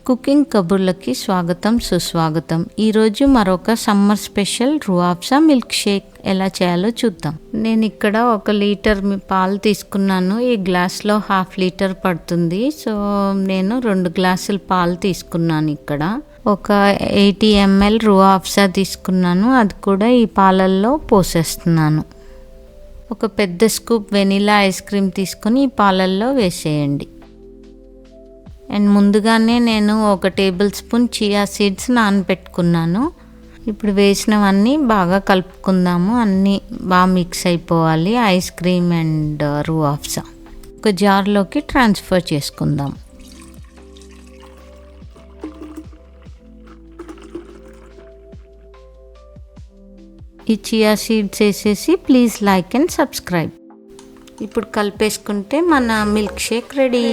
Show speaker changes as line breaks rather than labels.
Cooking కబుర్లకి స్వాగతం సుస్వాగతం. ఈరోజు మరొక summer special Rooh Afza milk shake ఎలా చేయాలో చూద్దాం. నేను ఇక్కడ 1 లీటర్ పాలు తీసుకున్నాను. ఈ గ్లాస్లో 1/2 లీటర్ పడుతుంది. సో నేను 2 గ్లాసుల పాలు తీసుకున్నాను. ఇక్కడ ఒక 80 ml రూఅఫ్జా తీసుకున్నాను. అది కూడా ఈ పాలల్లో పోసేస్తున్నాను. ఒక పెద్ద స్కూప్ వెనిలా ఐస్ క్రీమ్ తీసుకొని ఈ పాలల్లో వేసేయండి. అండ్ ముందుగానే నేను 1 టేబుల్ స్పూన్ చియా సీడ్స్ నానబెట్టుకున్నాను. ఇప్పుడు వేసినవన్నీ బాగా కలుపుకుందాము. అన్నీ బాగా మిక్స్ అయిపోవాలి. ఐస్ క్రీమ్ అండ్ రూఅఫ్జా ఒక జార్లోకి ట్రాన్స్ఫర్ చేసుకుందాం. ఈ చియా సీడ్స్ వేసేసి ప్లీజ్ లైక్ అండ్ సబ్స్క్రైబ్. ఇప్పుడు కలిపేసుకుంటే మన మిల్క్ షేక్ రెడీ.